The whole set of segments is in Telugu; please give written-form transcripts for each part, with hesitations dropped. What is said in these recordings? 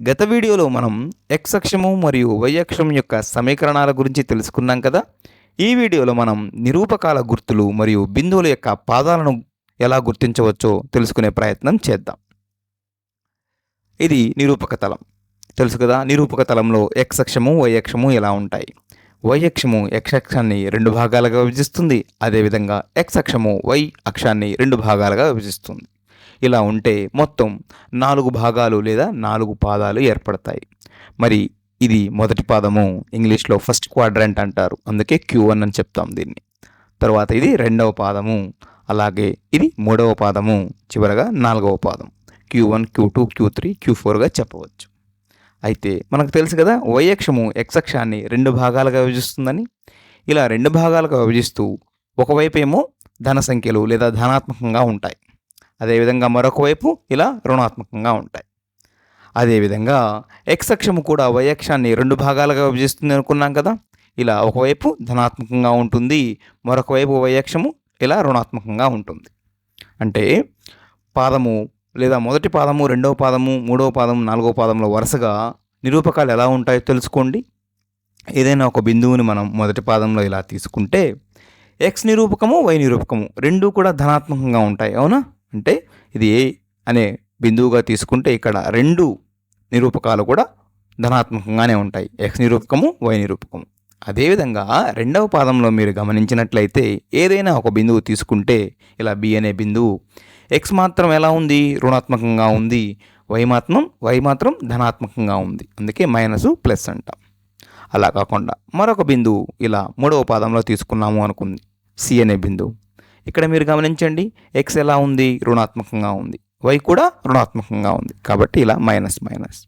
గత వీడియోలో మనం x అక్షము మరియు y అక్షం యొక్క సమీకరణాల గురించి తెలుసుకున్నాం కదా. ఈ వీడియోలో మనం నిరూపకాల గుర్తులు మరియు బిందువుల యొక్క పాదాలను ఎలా గుర్తించవచ్చో తెలుసుకునే ప్రయత్నం చేద్దాం. ఇది నిరూపక తలం. తెలుసు కదా, నిరూపక తలంలో x అక్షము y అక్షము ఎలా ఉంటాయి. y అక్షము x అక్షాన్ని రెండు భాగాలుగా విభజిస్తుంది. అదేవిధంగా x అక్షము y అక్షాన్ని రెండు భాగాలుగా విభజిస్తుంది. ఇలా ఉంటే మొత్తం 4 భాగాలు లేదా 4 పాదాలు ఏర్పడతాయి. మరి ఇది మొదటి పాదము, ఇంగ్లీష్లో ఫస్ట్ క్వాడ్రంట్ అంటారు, అందుకే Q1 అని చెప్తాం దీన్ని. తర్వాత ఇది రెండవ పాదము, అలాగే ఇది మూడవ పాదము, చివరగా 4వ పాదం. Q1, Q2, Q3, Q4గా చెప్పవచ్చు. అయితే మనకు తెలుసు కదా, y అక్షము x అక్షాన్ని రెండు భాగాలుగా విభజిస్తుందని. ఇలా రెండు భాగాలుగా విభజిస్తూ ఒకవైపు ఏమో ధన సంఖ్యలు లేదా ధనాత్మకంగా ఉంటాయి, అదేవిధంగా మరొక వైపు ఇలా రుణాత్మకంగా ఉంటాయి. అదేవిధంగా x అక్షము కూడా y అక్షాన్ని రెండు భాగాలుగా విభజిస్తుంది అనుకున్నాం కదా. ఇలా ఒకవైపు ధనాత్మకంగా ఉంటుంది, మరొక వైపు y అక్షము ఇలా రుణాత్మకంగా ఉంటుంది. అంటే పాదము లేదా మొదటి పాదము, రెండవ పాదము, మూడవ పాదం, నాలుగవ పాదంలో వరుసగా నిరూపకాలు ఎలా ఉంటాయో తెలుసుకోండి. ఏదైనా ఒక బిందువుని మనం మొదటి పాదంలో ఇలా తీసుకుంటే x నిరూపకము, y నిరూపకము రెండూ కూడా ధనాత్మకంగా ఉంటాయి, అవునా. అంటే ఇది ఏ అనే బిందువుగా తీసుకుంటే ఇక్కడ రెండు నిరూపకాలు కూడా ధనాత్మకంగానే ఉంటాయి, x నిరూపకము, y నిరూపకము. అదేవిధంగా రెండవ పాదంలో మీరు గమనించినట్లయితే ఏదైనా ఒక బిందువు తీసుకుంటే ఇలా B అనే బిందువు x మాత్రం ఎలా ఉంది, రుణాత్మకంగా ఉంది, y మాత్రం ధనాత్మకంగా ఉంది, అందుకే మైనస్ ప్లస్ అంటాం. అలా కాకుండా మరొక బిందువు ఇలా మూడవ పాదంలో తీసుకున్నాము అనుకుంది, C అనే బిందువు. ఇక్కడ మీరు గమనించండి, x ఎలా ఉంది, రుణాత్మకంగా ఉంది, y కూడా రుణాత్మకంగా ఉంది, కాబట్టి ఇలా మైనస్ మైనస్.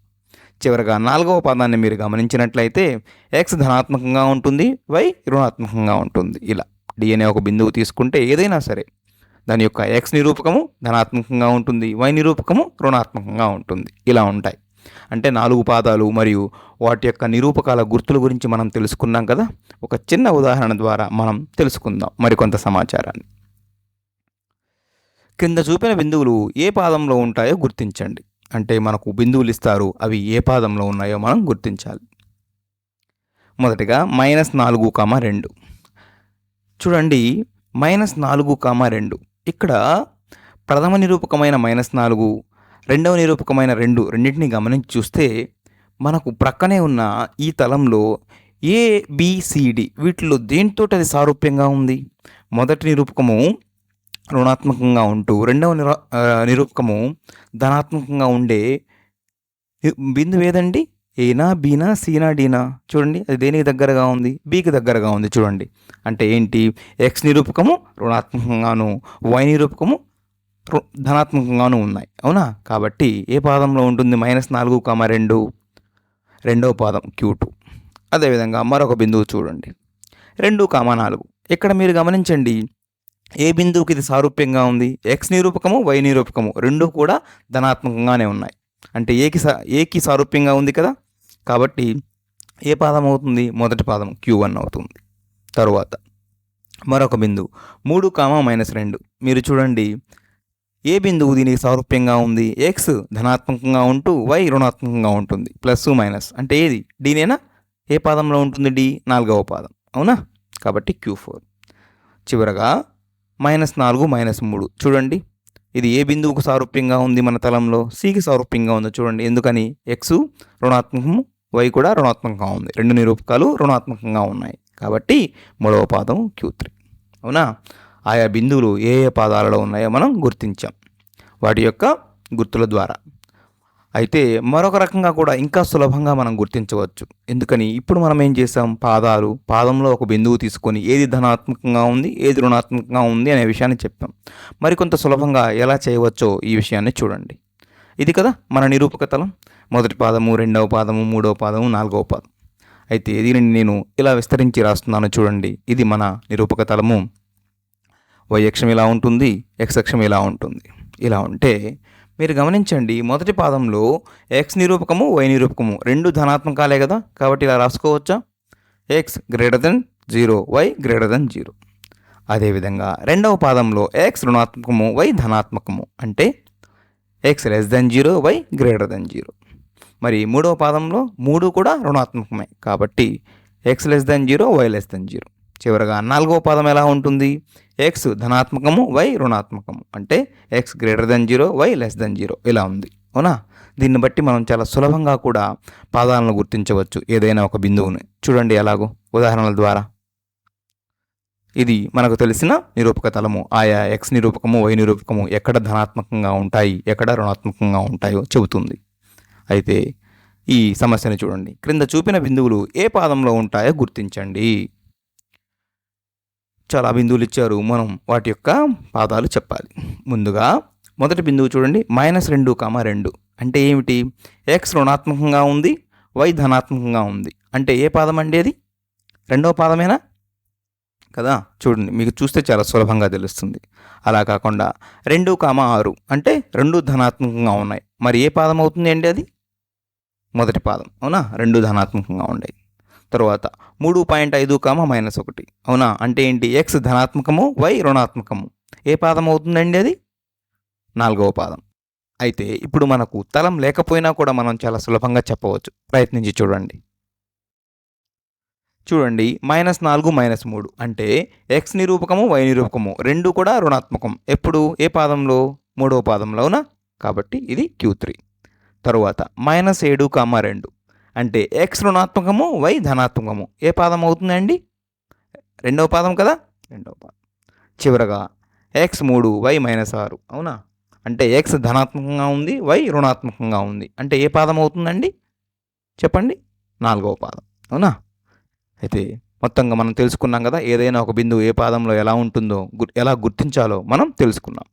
చివరగా నాలుగవ పాదాన్ని మీరు గమనించినట్లయితే x ధనాత్మకంగా ఉంటుంది, y రుణాత్మకంగా ఉంటుంది. ఇలా D అనే ఒక బిందువు తీసుకుంటే ఏదైనా సరే దాని యొక్క x నిరూపకము ధనాత్మకంగా ఉంటుంది, y నిరూపకము రుణాత్మకంగా ఉంటుంది. ఇలా ఉంటాయి. అంటే 4 పాదాలు మరియు వాటి యొక్క నిరూపకాల గుర్తుల గురించి మనం తెలుసుకున్నాం కదా. ఒక చిన్న ఉదాహరణ ద్వారా మనం తెలుసుకుందాం మరికొంత సమాచారాన్ని. కింద చూపిన బిందువులు ఏ పాదంలో ఉంటాయో గుర్తించండి. అంటే మనకు బిందువులు ఇస్తారు, అవి ఏ పాదంలో ఉన్నాయో మనం గుర్తించాలి. మొదటిగా -4, 2. చూడండి, -4, 2 ఇక్కడ ప్రథమ నిరూపకమైన -4, రెండవ నిరూపకమైన 2 రెండింటిని గమనించి చూస్తే మనకు ప్రక్కనే ఉన్న ఈ తలంలో ABCD వీటిలో దేంతో అది సారూప్యంగా ఉంది. మొదటి నిరూపకము రుణాత్మకంగా ఉంటూ రెండవ నిరూపకము ధనాత్మకంగా ఉండే బిందువు ఏదండి? ఏనా, బీనా, సీనా, డీనా? చూడండి, అది దేనికి దగ్గరగా ఉంది? బీకి దగ్గరగా ఉంది. చూడండి, అంటే ఏంటి? x నిరూపకము రుణాత్మకంగాను, y నిరూపకము ధనాత్మకంగాను ఉన్నాయి, అవునా. కాబట్టి ఏ పాదంలో ఉంటుంది -4, 2? రెండవ పాదం Q2. అదేవిధంగా మరొక బిందువు చూడండి 2, 4. ఇక్కడ మీరు గమనించండి, ఏ బిందువుకి ఇది సారూప్యంగా ఉంది? x నిరూపకము, y నిరూపకము రెండూ కూడా ధనాత్మకంగానే ఉన్నాయి. అంటే ఏకి సారూప్యంగా ఉంది కదా. కాబట్టి ఏ పాదం అవుతుంది? మొదటి పాదం Q1 అవుతుంది. తరువాత మరొక బిందువు 3, -2. మీరు చూడండి, ఏ బిందువు దీనికి సారూప్యంగా ఉంది? x ధనాత్మకంగా ఉంటూ y రుణాత్మకంగా ఉంటుంది, ప్లస్ మైనస్. అంటే ఏది? డీనేనా? ఏ పాదంలో ఉంటుంది? డి, 4వ పాదం, అవునా. కాబట్టి Q4. చివరగా -4, -3. చూడండి, ఇది ఏ బిందువుకు సారూప్యంగా ఉంది? మన తలంలో Cకి సారూప్యంగా ఉంది. చూడండి, ఎందుకని? x రుణాత్మకము, y కూడా రుణాత్మకంగా ఉంది, రెండు నిరూపకాలు రుణాత్మకంగా ఉన్నాయి. కాబట్టి మూడవ పాదం Q3, అవునా. ఆయా బిందువులు ఏ ఏ పాదాలలో ఉన్నాయో మనం గుర్తించాం వాటి యొక్క గుర్తుల ద్వారా. అయితే మరొక రకంగా కూడా ఇంకా సులభంగా మనం గుర్తించవచ్చు. ఎందుకని? ఇప్పుడు మనం ఏం చేసాం? పాదంలో ఒక బిందువు తీసుకొని ఏది ధనాత్మకంగా ఉంది, ఏది రుణాత్మకంగా ఉంది అనే విషయాన్ని చెప్పాం. మరికొంత సులభంగా ఎలా చేయవచ్చో ఈ విషయాన్ని చూడండి. ఇది కదా మన నిరూపక తలం. మొదటి పాదము, రెండవ పాదము, మూడవ పాదము, 4వ పాదం. అయితే దీనిని నేను ఇలా విస్తరించి రాస్తున్నాను. చూడండి, ఇది మన నిరూపక తలము. y అక్షం ఇలా ఉంటుంది, x అక్షం ఇలా ఉంటుంది. ఇలా ఉంటే మీరు గమనించండి, మొదటి పాదంలో x నిరూపకము, y నిరూపకము రెండు ధనాత్మకాలే కదా. కాబట్టి ఇలా రాసుకోవచ్చా? x > 0, y > 0. అదేవిధంగా రెండవ పాదంలో x రుణాత్మకము, y ధనాత్మకము, అంటే x <0, y > 0. మరి మూడవ పాదంలో 3 కూడా రుణాత్మకమే కాబట్టి X less than 0 Y less than 0. చివరగా 4వ పాదం ఎలా ఉంటుంది? ఎక్స్ ధనాత్మకము వై రుణాత్మకము అంటే X greater than 0 Y less than 0 ఇలా ఉంది. అవునా? దీన్ని బట్టి మనం చాలా సులభంగా కూడా పాదాలను గుర్తించవచ్చు ఏదైనా ఒక బిందువుని. చూడండి ఎలాగో ఉదాహరణల ద్వారా. ఇది మనకు తెలిసిన నిరూపక తలము. ఆయా ఎక్స్ నిరూపకము వై నిరూపకము ఎక్కడ ధనాత్మకంగా ఉంటాయి ఎక్కడ రుణాత్మకంగా ఉంటాయో చెబుతుంది. అయితే ఈ సమస్యను చూడండి. క్రింద చూపిన బిందువులు ఏ పాదంలో ఉంటాయో గుర్తించండి. చాలా బిందువులు ఇచ్చారు, మనం వాటి యొక్క పాదాలు చెప్పాలి. ముందుగా మొదటి బిందువు చూడండి, -2, 2 అంటే ఏమిటి? ఎక్స్ రుణాత్మకంగా ఉంది, వై ధనాత్మకంగా ఉంది. అంటే ఏ పాదం అండి అది? రెండవ పాదమేనా కదా? చూడండి, మీకు చూస్తే చాలా సులభంగా తెలుస్తుంది. అలా కాకుండా 2, 6 అంటే 2 ధనాత్మకంగా ఉన్నాయి. మరి ఏ పాదం అవుతుంది అండి అది? మొదటి పాదం. అవునా? 2 ధనాత్మకంగా ఉన్నాయి. తర్వాత 3.5, -1 అవునా? అంటే ఏంటి? X ధనాత్మకము Y రుణాత్మకము. ఏ పాదం అవుతుందండి అది? 4వ పాదం. అయితే ఇప్పుడు మనకు తలం లేకపోయినా కూడా మనం చాలా సులభంగా చెప్పవచ్చు. ప్రయత్నించి చూడండి. చూడండి, -4, -3 అంటే ఎక్స్ నిరూపకము వై నిరూపకము రెండు కూడా రుణాత్మకం. ఎప్పుడు? ఏ పాదంలో? మూడవ పాదంలో. అవునా? కాబట్టి ఇది Q3. తరువాత -7, 2 అంటే ఎక్స్ రుణాత్మకము వై ధనాత్మకము. ఏ పాదం అవుతుందండి? రెండవ పాదం కదా? రెండవ పాదం. చివరగా x3 y -6 అవునా? అంటే ఎక్స్ ధనాత్మకంగా ఉంది, వై రుణాత్మకంగా ఉంది. అంటే ఏ పాదం అవుతుందండి చెప్పండి? 4వ పాదం. అవునా? అయితే మొత్తంగా మనం తెలుసుకున్నాం కదా, ఏదైనా ఒక బిందువు ఏ పాదంలో ఎలా ఉంటుందో ఎలా గుర్తించాలో మనం తెలుసుకున్నాం.